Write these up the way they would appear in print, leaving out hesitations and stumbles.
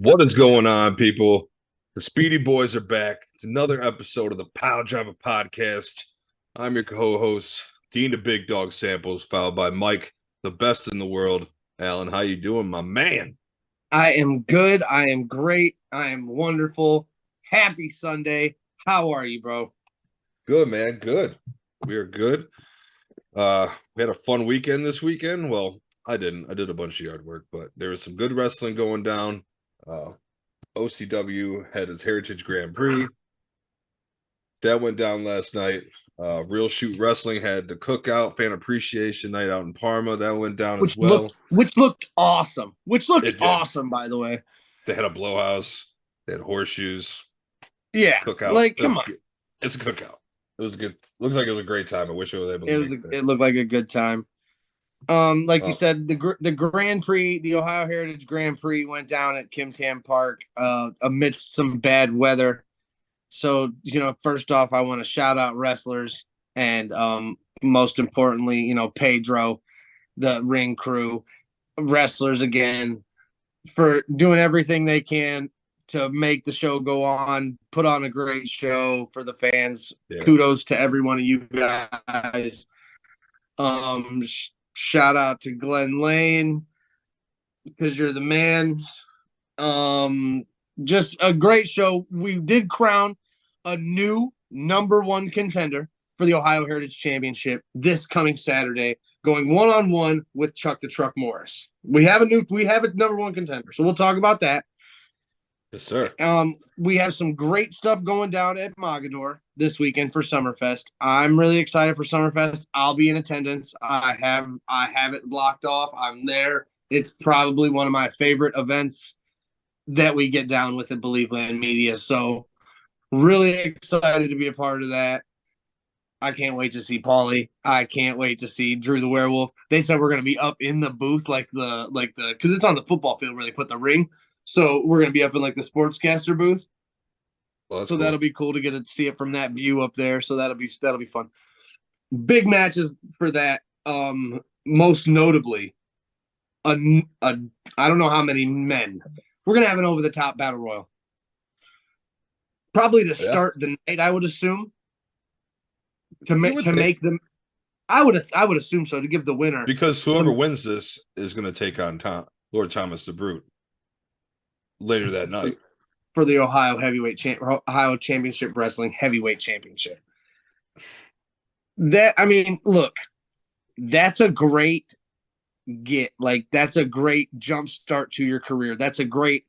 What is going on, people? The Speedy Boys are back. It's another episode of the Piledriver podcast. I'm your co-host, Dean the Big Dog Samples, followed by Mike, the best in the world. Alan, how you doing, my man? I am good. I am great. I am wonderful. Happy Sunday. How are you, bro? Good, man. Good. We are good. We had a fun weekend this weekend. Well, I didn't. I did a bunch of yard work, but there was some good wrestling going down. OCW had its Heritage Grand Prix. That went down last night. Real Shoot Wrestling had the Cookout Fan Appreciation Night out in Parma. That went down as well. Which looked awesome. Which looked It did. Awesome, by the way. They had a blowhouse. They had horseshoes. Yeah, Cookout. like come on. Good. It's a cookout. It was good. Looks like it was a great time. I wish I was able to make it. It looked like a good time. You said, the Grand Prix, the Ohio Heritage Grand Prix went down at Kim Tam Park amidst some bad weather. So, first off, I want to shout out wrestlers and most importantly, Pedro, the ring crew, wrestlers again, for doing everything they can to make the show go on, put on a great show for the fans. Yeah. Kudos to every one of you guys. Shout out to Glenn Lane because you're the man. Just a great show. We did crown a new number one contender for the Ohio Heritage Championship this coming Saturday, going one-on-one with Chuck the Truck Morris. We have a number one contender, so we'll talk about that. Yes, sir. We have some great stuff going down at Mogador this weekend for Summerfest. I'm really excited for Summerfest. I'll be in attendance. I have it blocked off. I'm there. It's probably one of my favorite events that we get down with at Believe Land Media. So really excited to be a part of that. I can't wait to see Paulie. I can't wait to see Drew the Werewolf. They said we're going to be up in the booth because it's on the football field where they put the ring. So we're going to be up in the sportscaster booth. Well, so cool. That'll be cool to get to see it from that view up there. So that'll be fun. Big matches for that. Most notably, I don't know how many men. We're going to have an over-the-top battle royal. Probably to start the night, I would assume. To make them, I would assume so, to give the winner, because whoever wins this is going to take on Lord Thomas the Brute later that night for the Ohio Ohio Championship Wrestling Heavyweight Championship. That's a great get. That's a great jump start to your career. That's a great,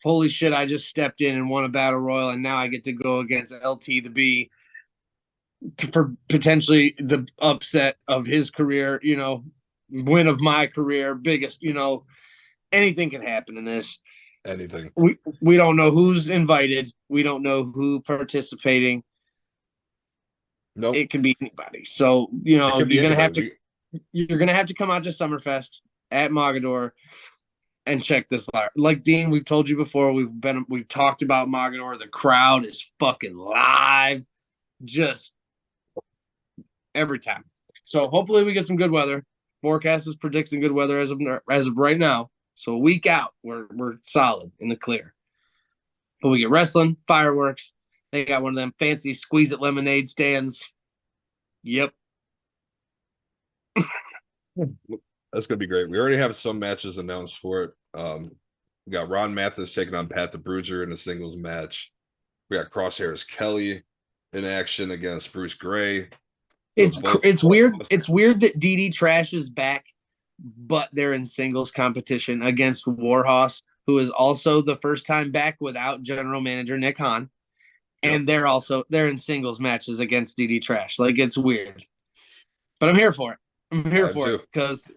holy shit, I just stepped in and won a battle royal, and now I get to go against LT the B for potentially the upset of his career, win of my career, biggest, anything can happen in this. Anything. We don't know who's invited. We don't know who participating. Nope. It can be anybody. So, you're gonna have to come out to Summerfest at Mogador and check this out. Like Dean, we've told you before, we've talked about Mogador. The crowd is fucking live. Just every time. So hopefully we get some good weather. Forecast is predicting good weather as of right now. So a week out, we're solid in the clear. But we get wrestling, fireworks. They got one of them fancy squeeze it lemonade stands. Yep. That's gonna be great. We already have some matches announced for it. We got Ron Mathis taking on Pat the Bruiser in a singles match. We got Crosshairs Kelly in action against Bruce Gray. It's weird. It's weird that DD Trash is back, but they're in singles competition against Warhorse, who is also the first time back without general manager Nick Hahn, and they're in singles matches against DD Trash. It's weird, but I'm here for it. I'm here for it because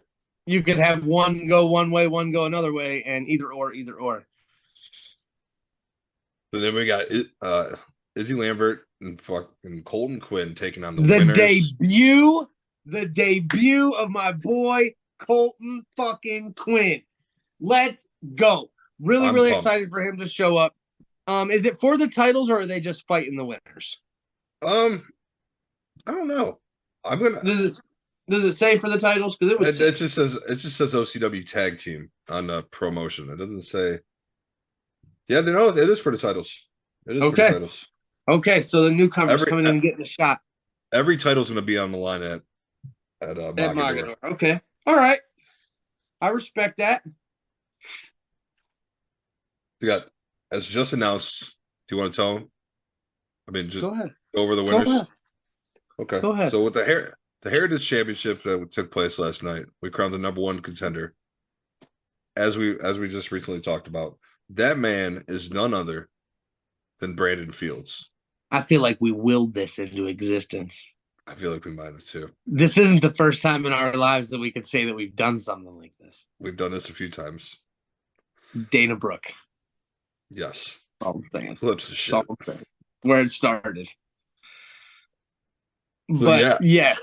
you could have one go one way, one go another way, and either or. So then we got Izzy Lambert and fucking Colton Quinn taking on the winners. The debut of my boy Colton fucking Quinn. Let's go. Really pumped. Excited for him to show up. Is it for the titles or are they just fighting the winners? I don't know. Does it say for the titles? Because it just says OCW tag team on the promotion. It doesn't say. Yeah, they know it is for the titles. It is for the Okay. titles. Okay. So the newcomers Every coming in and getting a shot every title's going to be on the line at at Mogador. Mogador. Okay. All right. I respect that. You got as just announced. Do you want to tell them? I mean, just Go ahead. go over the Go ahead. winners. Okay. Go ahead. So with the Heritage Championship that took place last night, we crowned the number one contender. As we just recently talked about, that man is none other than Brandon Fields. I feel like we willed this into existence. I feel like we might have too. This isn't the first time in our lives that we could say that we've done something like this. We've done this a few times. Dana Brooke. Yes. That's all I'm saying. Flips the That's shit. all I'm saying. Where it started. So But yeah, yes,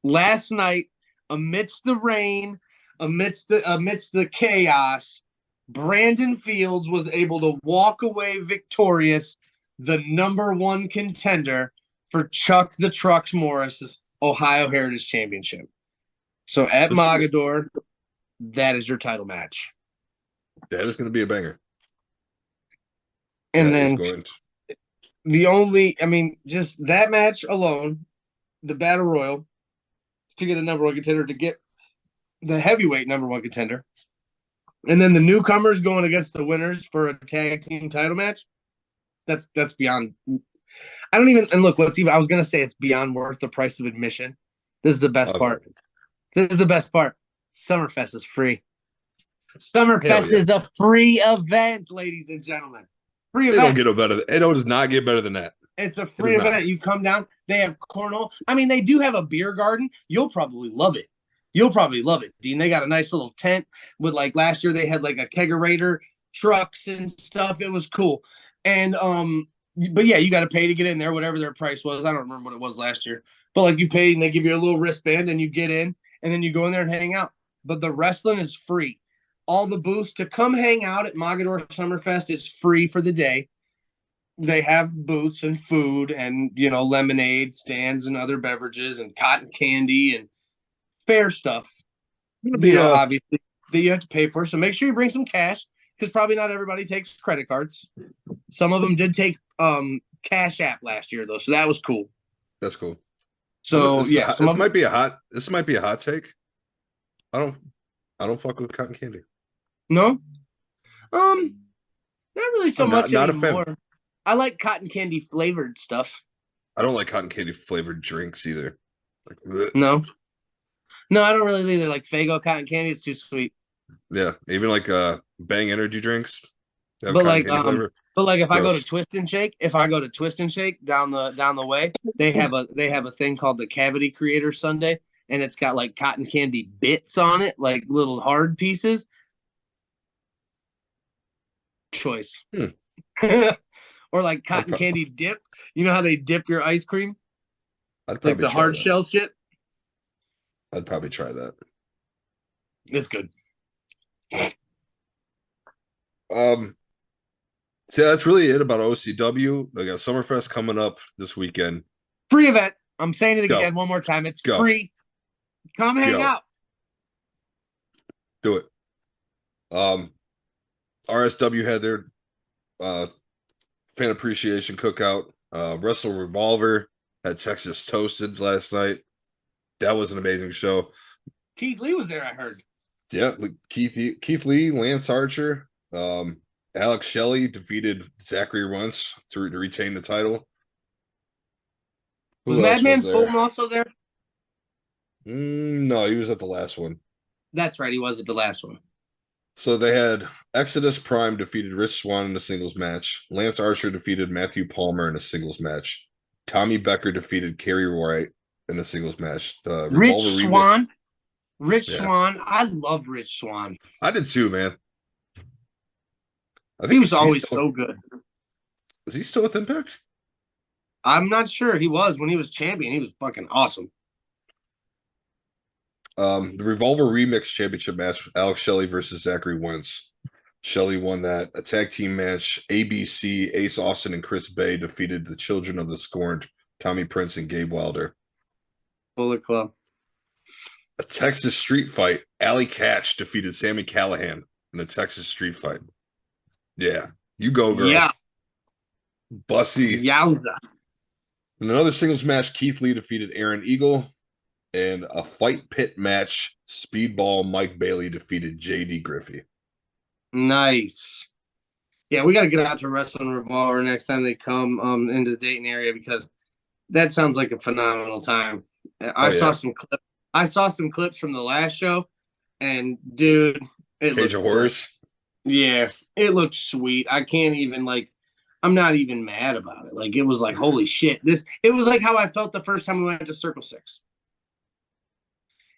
last night, amidst the rain, amidst the chaos, Brandon Fields was able to walk away victorious, the number one contender for Chuck the Trucks Morris's Ohio Heritage Championship. So at this is, Mogador, that is your title match. that is going to be a banger. And That is then going to. just that match alone, the Battle Royal, to get a number one contender, to get the heavyweight number one contender. And then the newcomers going against the winners for a tag team title match. That's beyond. I don't even. And look, I was gonna say it's beyond worth the price of admission. This is the best part. This is the best part. Summerfest is free. Summerfest is a free event, ladies and gentlemen. Free event. It don't get no better. It does not get better than that. It's a free event. Not. You come down. They have cornhole. I mean, they do have a beer garden. You'll probably love it. You'll probably love it, Dean. They got a nice little tent with, like, last year they had like a kegerator, trucks and stuff. It was cool. And but yeah, you got to pay to get in there, whatever their price was. I don't remember what it was last year, but like you pay and they give you a little wristband and you get in and then you go in there and hang out. But the wrestling is free. All the booths to come hang out at Mogador Summerfest is free for the day. They have booths and food and, lemonade stands and other beverages and cotton candy and fair stuff. Obviously that you have to pay for. So make sure you bring some cash, because probably not everybody takes credit cards. Some of them did take Cash App last year though, so that was cool. That's cool. So this might be a hot take. I don't fuck with cotton candy. No, not really so much not anymore. A fan. I like cotton candy flavored stuff. I don't like cotton candy flavored drinks either. No, I don't really either. Like Faygo cotton candy is too sweet. Yeah, even like Bang energy drinks. But like, if I go to Twist and Shake, down the way, they have a thing called the Cavity Creator Sundae, and it's got like cotton candy bits on it, like little hard pieces. Choice. Or like cotton candy dip. You know how they dip your ice cream? I'd probably like the hard shell shit. I'd probably try that. It's good. So that's really it about OCW. They got Summerfest coming up this weekend. Free event. I'm saying it again one more time. It's free. Come hang out. Do it. RSW had their fan appreciation cookout. Wrestle Revolver had Texas Toasted last night. That was an amazing show. Keith Lee was there, I heard. Yeah, Keith Lee, Lance Archer, Alex Shelley defeated Zachary Wentz to retain the title. Was Madman Fulton also there? No, he was at the last one. That's right, he was at the last one. So they had Exodus Prime defeated Rich Swann in a singles match. Lance Archer defeated Matthew Palmer in a singles match. Tommy Becker defeated Kerry Wright in a singles match. Rich Swann. Swann. I love Rich Swann. I did too, man. I think he was always so good. Is he still with Impact? I'm not sure. He was when he was champion. He was fucking awesome. The Revolver Remix Championship match, Alex Shelley versus Zachary Wentz. Shelley won that. A tag team match, ABC, Ace Austin, and Chris Bay defeated the Children of the Scorned, Tommy Prince and Gabe Wilder. Bullet Club. A Texas street fight, Allie Katch defeated Sammy Callahan in a Texas street fight. Yeah. You go, girl. Yeah. Bussy. Yowza. In another singles match, Keith Lee defeated Aaron Eagle. And a fight pit match, Speedball Mike Bailey defeated JD Griffey. Nice. Yeah, we got to get out to Wrestling Revolver next time they come into the Dayton area because that sounds like a phenomenal time. I saw some clips. I saw some clips from the last show, and dude, it Cage of Horrors. Yeah, it looked sweet. I can't even I'm not even mad about it. Like it was like holy shit. It was like how I felt the first time we went to Circle 6.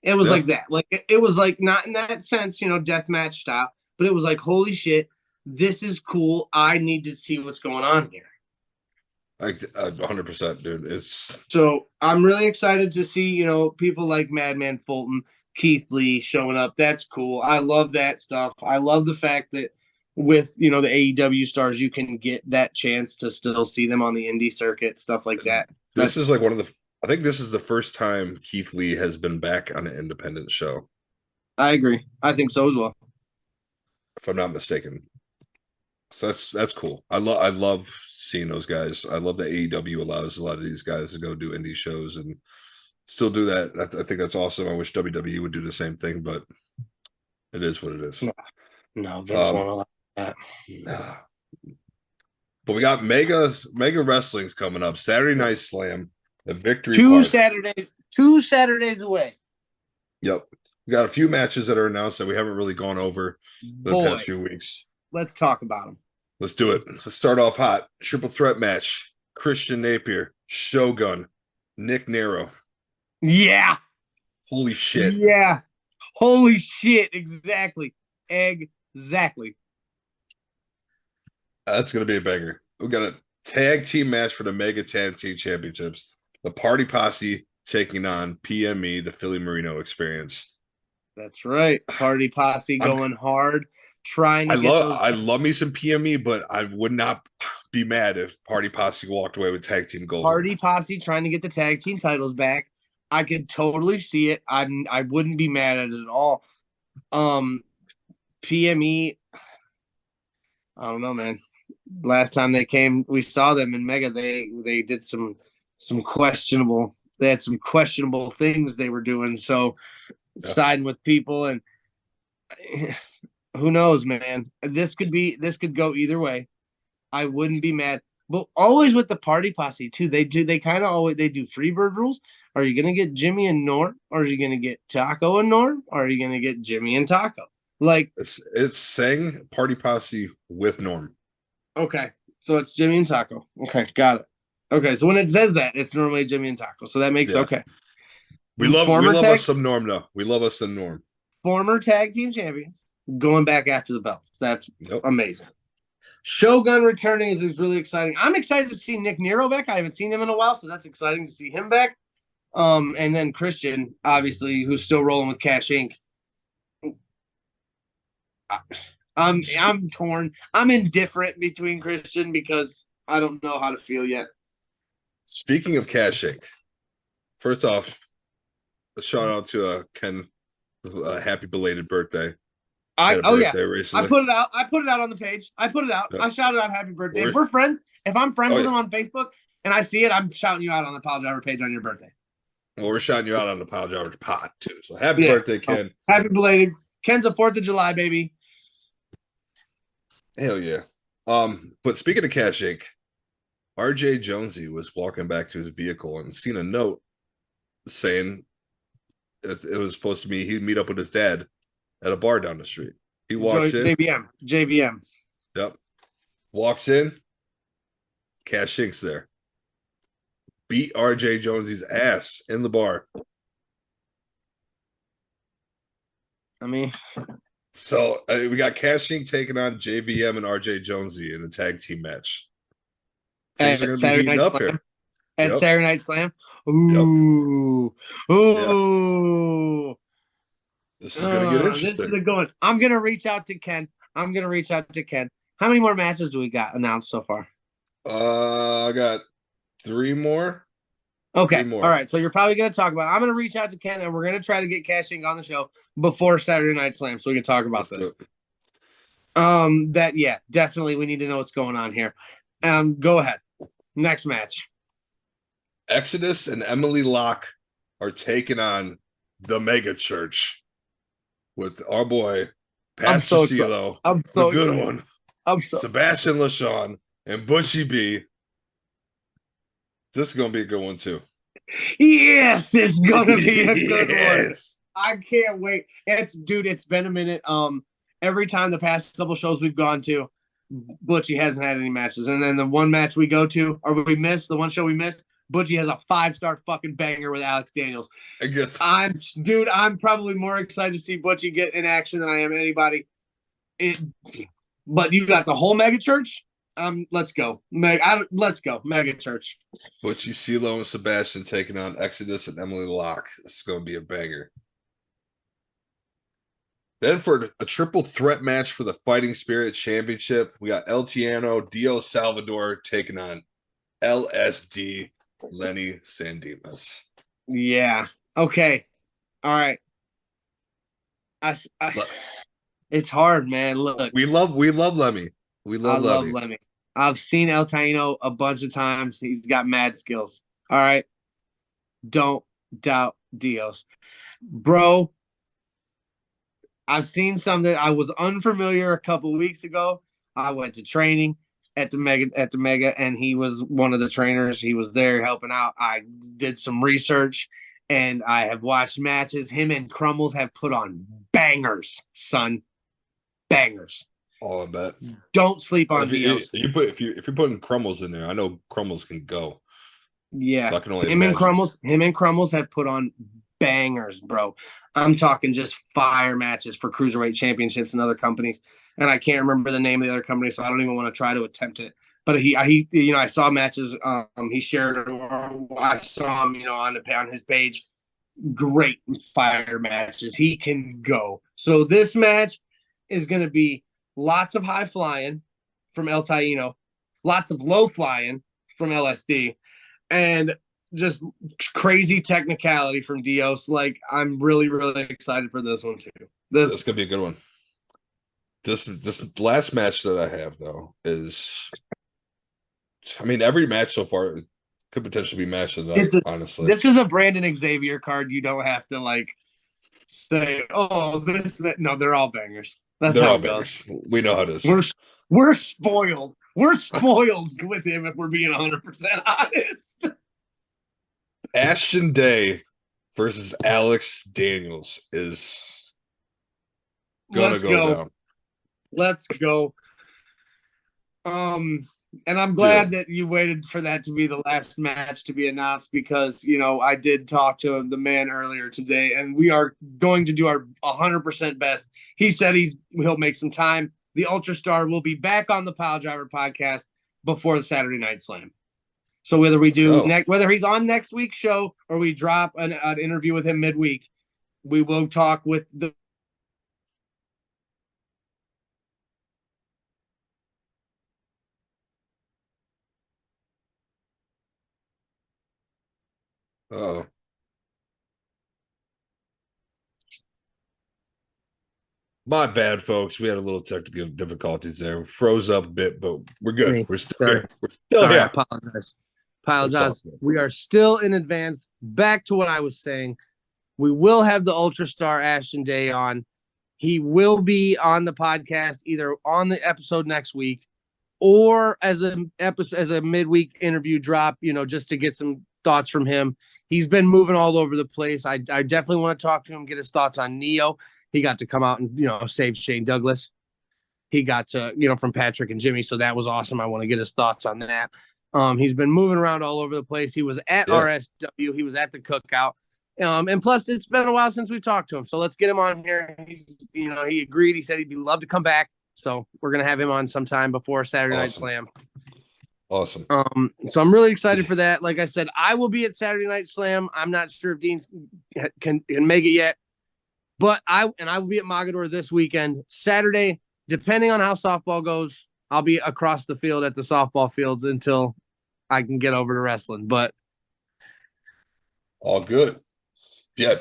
It was like that. Like it was like not in that sense, death match style, but it was like holy shit. This is cool. I need to see what's going on here. 100%, dude. So I'm really excited to see, people like Madman Fulton, Keith Lee showing up. That's cool. I love that stuff. I love the fact that with, the AEW stars, you can get that chance to still see them on the indie circuit, stuff like that. This is like I think this is the first time Keith Lee has been back on an independent show. I agree. I think so as well. If I'm not mistaken. So that's cool. I love seeing those guys. I love that AEW allows a lot of these guys to go do indie shows and still do that. I think that's awesome. I wish WWE would do the same thing, but it is what it is. No, Vince won't allow that. Nah. But we got Mega Wrestling's coming up. Saturday Night Slam at Victory Park. 2 Saturdays away. Yep. We got a few matches that are announced that we haven't really gone over the past few weeks. Let's talk about them. Let's do it. Let's start off hot. Triple threat match. Christian Napier, Shogun, Nick Nero. Yeah. Holy shit. Yeah. Holy shit. Exactly. Exactly. That's going to be a banger. We got a tag team match for the Mega Tag Team Championships. The Party Posse taking on PME, the Philly Marino Experience. That's right. Party Posse going hard. I love me some PME, but I would not be mad if Party Posse walked away with tag team gold. Party Posse trying to get the tag team titles back. I could totally see it. I wouldn't be mad at it at all. PME, I don't know, man. Last time they came, we saw them in Mega. They did some questionable. They had some questionable things they were doing. So siding with people and. Who knows, man? This could go either way. I wouldn't be mad. But always with the Party Posse too. They do Freebird rules. Are you gonna get Jimmy and Norm? Or are you gonna get Taco and Norm? Or are you gonna get Jimmy and Taco? Like it's saying Party Posse with Norm. Okay. So it's Jimmy and Taco. Okay, got it. Okay, so when it says that, it's normally Jimmy and Taco. So that makes okay. We love us some Norm though. We love us some Norm. Former tag team champions. Going back after the belts. That's amazing. Shogun returning is really exciting. I'm excited to see Nick Nero back. I haven't seen him in a while, so that's exciting to see him back. And then Christian, obviously, who's still rolling with Cash Inc. I'm torn. I'm indifferent between Christian because I don't know how to feel yet. Speaking of Cash Inc., first off, a shout out to Ken. Happy belated birthday. Recently. I put it out on the page. I put it out. I shouted out happy birthday. If we're friends, if I'm friends with him on Facebook and I see it, I'm shouting you out on the Piledriver page on your birthday. Well, we're shouting you out on the Piledriver pod too. So happy birthday, Ken. Happy belated. Ken's a 4th of July, baby. Hell yeah. But speaking of Cash Inc., RJ Jonesy was walking back to his vehicle and seen a note saying it was supposed to be he'd meet up with his dad at a bar down the street. He walks in. JBM. Yep. Walks in. Cash Inc.'s there. Beat RJ Jonesy's ass in the bar. I mean. So we got Cash Inc. taking on JVM and RJ Jonesy in a tag team match. Things are going to be heating up here. At Saturday Night Slam? Ooh. Yep. Ooh. This is going to get interesting. This is a good one. I'm going to reach out to Ken. How many more matches do we got announced so far? I got 3 more. Okay. 3 more. All right. So you're probably going to talk about it. I'm going to reach out to Ken, and we're going to try to get Cash Inc. on the show before Saturday Night Slam so we can talk about this. Definitely we need to know what's going on here. Go ahead. Next match. Exodus and Emily Locke are taking on the Mega Church with our boy I'm Pastor so excited. CeeLo, I'm the so good excited. one, I'm so Sebastian LaShawn, and Bushy B. This is gonna be a good one too. Yes, it's gonna be a good one. Yes. I can't wait. It's been a minute. Every time the past couple shows we've gone to, Butchie hasn't had any matches. And then the one match we go to, or we missed, the one show we missed, Butchie has a 5-star fucking banger with Alex Daniels. It gets I'm probably more excited to see Butchie get in action than I am anybody. But you got the whole mega church. Let's go. Let's go. Mega church. Butchie, CeeLo, and Sebastian taking on Exodus and Emily Locke. This is gonna be a banger. Then for a triple threat match for the Fighting Spirit Championship, we got El Tiano, Dio Salvador taking on LSD, Lenny Sandimas. Yeah. Okay. All right. It's hard, man. Look, we love Lemmy. We I love love Lemmy. Lemmy. I've seen El Taino a bunch of times. He's got mad skills. All right. Don't doubt Dios. Bro, I've seen some that I was unfamiliar a couple weeks ago. I went to training at the mega, and he was one of the trainers. He was there helping out. I did some research and I have watched matches. Him and Crumbles have put on bangers, son. Bangers. Oh, I bet. Don't sleep on Dios. If you're putting Crumbles in there, I know Crumbles can go. Yeah, so I can only him imagine. and Crumbles have put on bangers, bro. I'm talking just fire matches for cruiserweight championships and other companies, and I can't remember the name of the other company, so I don't even want to try to attempt it. But I saw matches. He shared it, or I saw him, on his page. Great fire matches. He can go. So this match is going to be lots of high flying from El Taino, lots of low flying from LSD, and just crazy technicality from Dios. Like, I'm really, really excited for this one too. This could be a good one. This last match that I have though is, I mean, every match so far could potentially be match of the night. Honestly, this is a Brandon Xavier card. You don't have to like say, "Oh, this." No, they're all bangers. That's they're how all it goes. bangers. We know how it is. We're spoiled. We're spoiled with him if we're being 100% honest. Ashton Day versus Alex Daniels is gonna go down. Let's go. And I'm glad that you waited for that to be the last match to be announced, because I did talk to the man earlier today, and we are going to do our 100% best. He said he'll make some time. The Ultra Star will be back on the Piledriver podcast before the Saturday Night Slam. So whether he's on next week's show or we drop an interview with him midweek, we will talk with the. Oh, my bad, folks. We had a little technical difficulties there. Froze up a bit, but we're good. We're still here. We're still here. I apologize. We are still in advance. Back to what I was saying. We will have the Ultra Star Ashton Day on. He will be on the podcast either on the episode next week or as a midweek interview drop, just to get some thoughts from him. He's been moving all over the place. I definitely want to talk to him, get his thoughts on Neo. He got to come out and, save Shane Douglas. He got to, from Patrick and Jimmy. So that was awesome. I want to get his thoughts on that. He's been moving around all over the place. He was at RSW. He was at the cookout. And plus, it's been a while since we talked to him. So let's get him on here. He agreed. He said he'd love to come back. So we're going to have him on sometime before Saturday Night Slam. Awesome. So I'm really excited for that. Like I said, I will be at Saturday Night Slam. I'm not sure if Dean can make it yet, but I will be at Mogador this weekend. Saturday, depending on how softball goes, I'll be across the field at the softball fields until I can get over to wrestling. But all good. Yeah,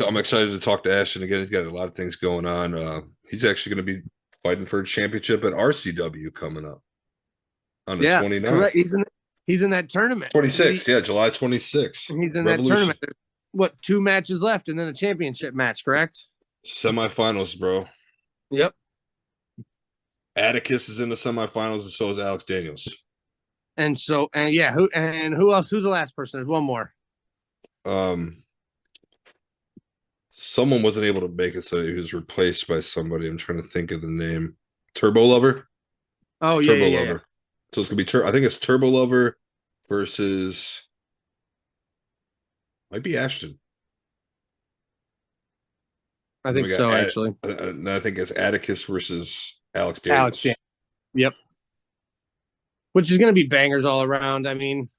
I'm excited to talk to Ashton again. He's got a lot of things going on. He's actually going to be fighting for a championship at RCW coming up on the Yeah, 29th. correct. He's in that tournament. 26th, yeah, July 26th. He's in that Revolution. tournament. There's, what, 2 matches left and then a championship match, correct? Semifinals, bro. Yep. Atticus is in the semifinals, and so is Alex Daniels. And who else? Who's the last person? There's one more. Someone wasn't able to make it, so he was replaced by somebody. I'm trying to think of the name. Turbo Lover. Oh, Turbo yeah. Lover. So it's gonna be I think it's Turbo Lover versus might be Ashton. I think so, actually. And I think it's Atticus versus Alex Daniels. Yep. Which is going to be bangers all around. I mean,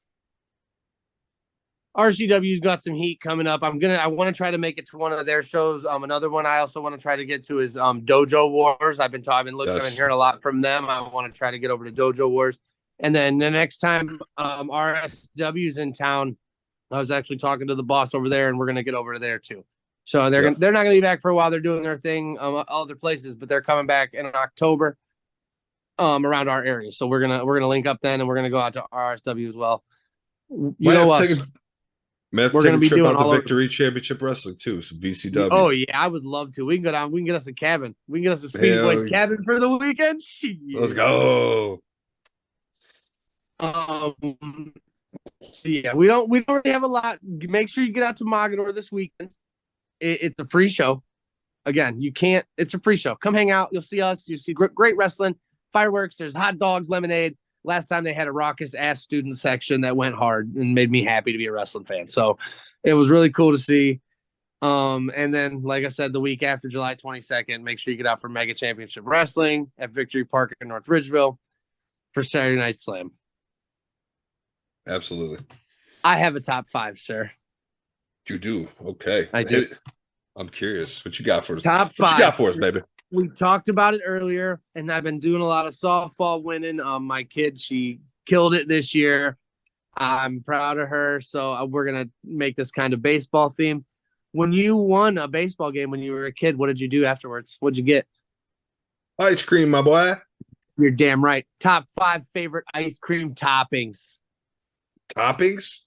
RCW's got some heat coming up. I want to try to make it to one of their shows. Another one I also want to try to get to is Dojo Wars. I've been hearing a lot from them. I want to try to get over to Dojo Wars. And then the next time RSW's in town, I was actually talking to the boss over there, and we're going to get over to there too. So they're not going to be back for a while. They're doing their thing other places, but they're coming back in October around our area. So we're gonna link up then, and we're gonna go out to RSW as well. We're gonna be doing out to Victory Championship Wrestling too. Some VCW. Oh yeah, I would love to. We can go down. We can get us a cabin. We can get us a Speedy Boys cabin for the weekend. Let's go. So yeah, we don't really have a lot. Make sure you get out to Mogador this weekend. It's a free show. Again, you can't. It's a free show. Come hang out. You'll see us. You see great wrestling, fireworks. There's hot dogs, lemonade. Last time they had a raucous ass student section that went hard and made me happy to be a wrestling fan. So it was really cool to see. And then, like I said, the week after July 22nd, make sure you get out for Mega Championship Wrestling at Victory Park in North Ridgeville for Saturday Night Slam. Absolutely. I have a top 5, sir. You do? Okay. I do. I'm curious. What you got for us? Top 5. What you got for us, baby? We talked about it earlier, and I've been doing a lot of softball winning. My kid, she killed it this year. I'm proud of her. So we're going to make this kind of baseball theme. When you won a baseball game when you were a kid, what did you do afterwards? What'd you get? Ice cream, my boy. You're damn right. Top 5 favorite ice cream toppings. Toppings?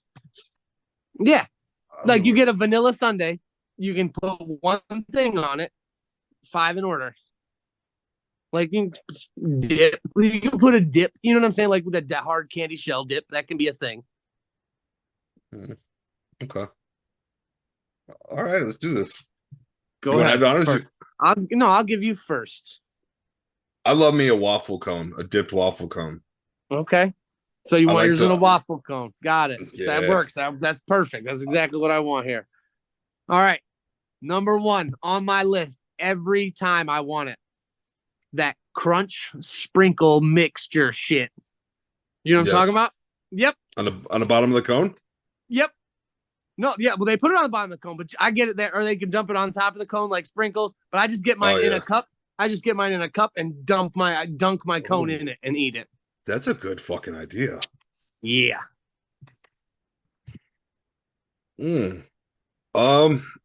Yeah. Like you get a vanilla sundae. You can put one thing on it. 5 in order. Like you can dip. You can put a dip. You know what I'm saying? Like with a hard candy shell dip. That can be a thing. Okay. All right, let's do this. Go ahead. I'll give you first. I love me a waffle cone, a dipped waffle cone. Okay. So you want yours in a waffle cone. Got it. Yeah. That works. That's perfect. That's exactly what I want here. All right. Number 1 on my list every time I want it. That crunch sprinkle mixture shit. You know what I'm talking about? Yep. On the bottom of the cone? Yep. No, yeah, well, they put it on the bottom of the cone, but I get it there, or they can dump it on top of the cone like sprinkles. But I just get mine in a cup. I just get mine in a cup and dunk my cone in it and eat it. That's a good fucking idea. Yeah.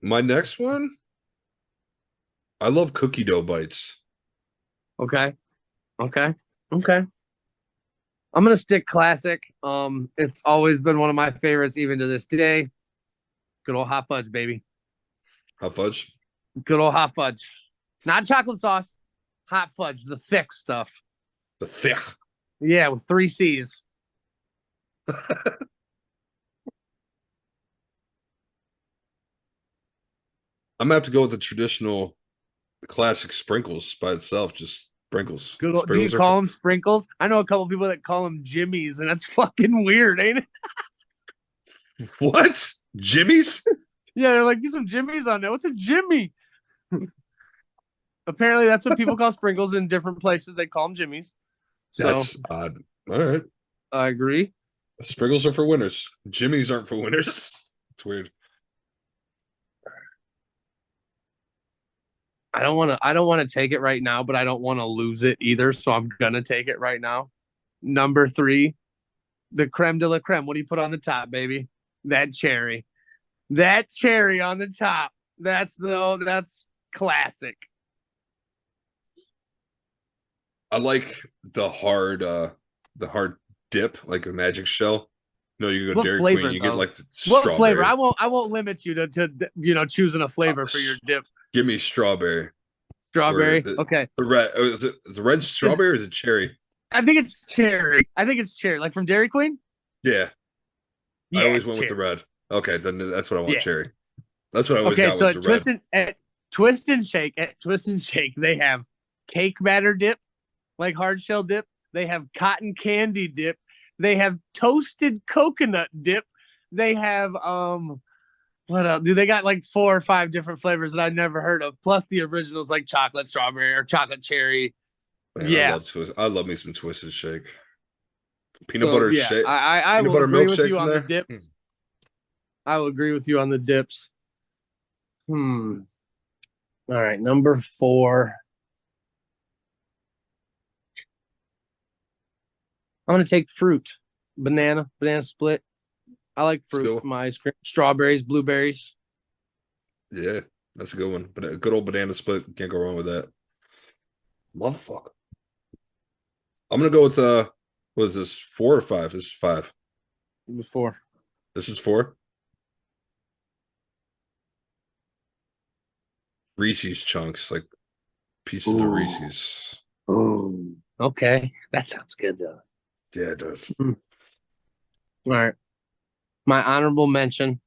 My next one. I love cookie dough bites. Okay. I'm gonna stick classic. It's always been one of my favorites, even to this day. Good old hot fudge, baby. Hot fudge? Good old hot fudge. Not chocolate sauce. Hot fudge, the thick stuff. The thick. Yeah, with 3 C's. I'm gonna have to go with the traditional classic sprinkles by itself, just sprinkles. Good old, do you call them sprinkles? I know a couple people that call them jimmies, and that's fucking weird, ain't it? What? Jimmies? Yeah, they're like, get some jimmies on there. What's a jimmy? Apparently, that's what people call sprinkles in different places. They call them jimmies. So, that's odd. All right. I agree. Sprinkles are for winners. Jimmies aren't for winners. It's weird. I don't want to take it right now, but I don't want to lose it either. So I'm gonna take it right now. Number 3, the creme de la creme. What do you put on the top, baby? That cherry on the top. That's classic. I like the hard dip, like a magic shell. No, you go What Dairy flavor Queen, you get though? like the What flavor? strawberry. I won't limit you to choosing a flavor for your dip. Give me strawberry or Strawberry. Okay. the red. Is it red strawberry or is it cherry? I think it's cherry. I think it's cherry. Like from Dairy Queen? Yeah, I Yeah, always it's went with the cherry. red. Okay, then that's what I want, Yeah. cherry. That's what I always Okay, got so was the red. at Twist and Shake, they have cake batter dip, like hard shell dip. They have cotton candy dip. They have toasted coconut dip. They have what else? Dude, they got like 4 or 5 different flavors that I've never heard of. Plus the originals like chocolate strawberry or chocolate cherry. Man, I Yeah. love twist. I love me some Twisted Shake. Peanut So butter yeah, shake. I Peanut will butter agree with milkshake you from on the there. dips. I will agree with you on the dips. All right, number 4. I'm gonna take fruit, banana split. I like Let's fruit. go. My ice cream, strawberries, blueberries. Yeah, that's a good one. But a good old banana split, can't go wrong with that. Motherfucker. I'm gonna go with what is this? 4 or 5? This is 5. Before. This is 4. Reese's chunks, like pieces of Ooh. Reese's. Ooh. Okay, that sounds good though. Yeah, it does. All right, my honorable mention.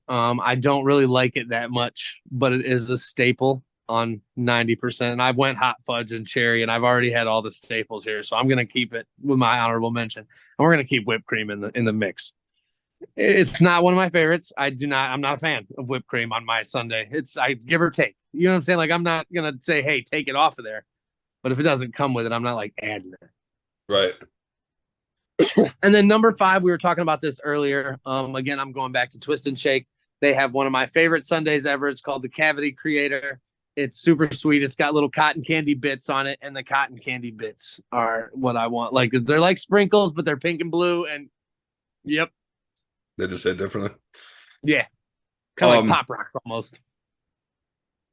I don't really like it that much, but it is a staple on 90%. And I went hot fudge and cherry, and I've already had all the staples here, so I'm gonna keep it with my honorable mention. And we're gonna keep whipped cream in the mix. It's not one of my favorites. I'm not a fan of whipped cream on my Sunday. I give or take. You know what I'm saying? Like I'm not gonna say, hey, take it off of there. But if it doesn't come with it, I'm not like adding it. Right. And then number 5, we were talking about this earlier. Again, I'm going back to Twist and Shake. They have one of my favorite sundaes ever. It's called the Cavity Creator. It's super sweet. It's got little cotton candy bits on it, and the cotton candy bits are what I want. Like they're like sprinkles, but they're pink and blue. And yep, They just said differently. yeah, kind of like Um, Pop Rocks almost.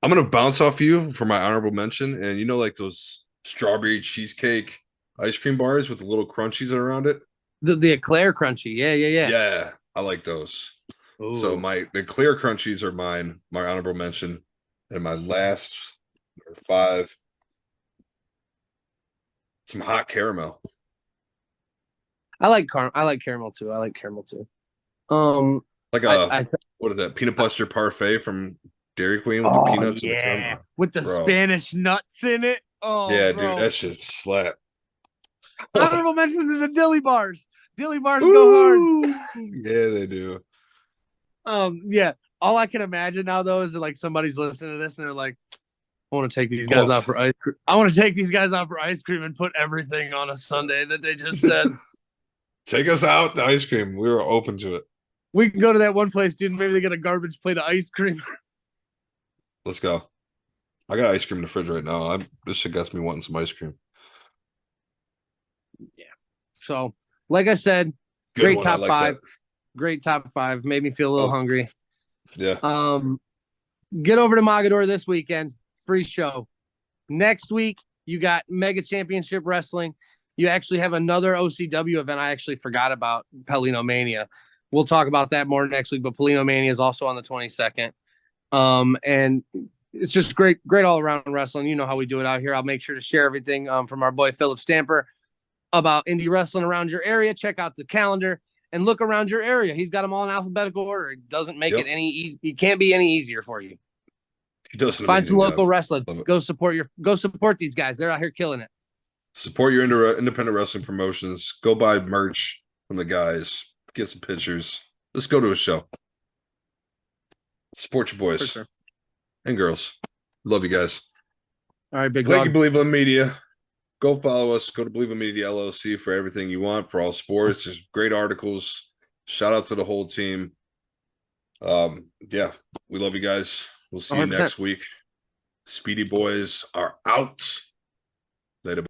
I'm gonna bounce off you for my honorable mention, and like those strawberry cheesecake ice cream bars with the little crunchies around it. The eclair crunchy. Yeah. Yeah, I like those. So Ooh. the clear crunchies are mine, my honorable mention, and my last number 5, some hot caramel. I like caramel too. I like caramel too. Um, Like I what is that? Peanut butter parfait from Dairy Queen with the oh peanuts and the yeah, caramel. with the Bro. Spanish nuts in it. Oh, Yeah, dude, bro. that shit slap. Honorable mention to the dilly bars. Dilly bars go hard. Ooh, yeah, they do. Yeah. All I can imagine now though is that like somebody's listening to this and they're like, I want to take these guys Oh, out for ice cream. I want to take these guys out for ice cream and put everything on a Sunday that they just said. take us out the ice cream. We were open to it. We can go to that one place, dude. Maybe they get a garbage plate of ice cream. Let's go. I got ice cream in the fridge right now. This shit got me wanting some ice cream. Yeah. So, like I said, Good great one. I top like 5. that. Great top 5. Made me feel a little hungry. Yeah. Get over to Mogador this weekend. Free show. Next week, you got Mega Championship Wrestling. You actually have another OCW event I actually forgot about, Pelino Mania. We'll talk about that more next week, but Pelino Mania is also on the 22nd. And it's just great all around wrestling. You know how we do it out here. I'll make sure to share everything from our boy Philip Stamper about indie wrestling around your area. Check out the calendar and look around your area. He's got them all in alphabetical order. It doesn't make it any easy. It can't be any easier for you. He does an Find some amazing local job. wrestling. Go support these guys. They're out here killing it. Support your independent wrestling promotions. Go buy merch from the guys. Get some pictures. Let's go to a show. Support your boys and girls. Love you guys. All right, big Thank dog. you, Believe in Media. Go follow us. Go to Believe in Media LLC for everything you want for all sports. There's great articles. Shout out to the whole team. Yeah, we love you guys. We'll see 100%. You next week. Speedy Boys are out. Later.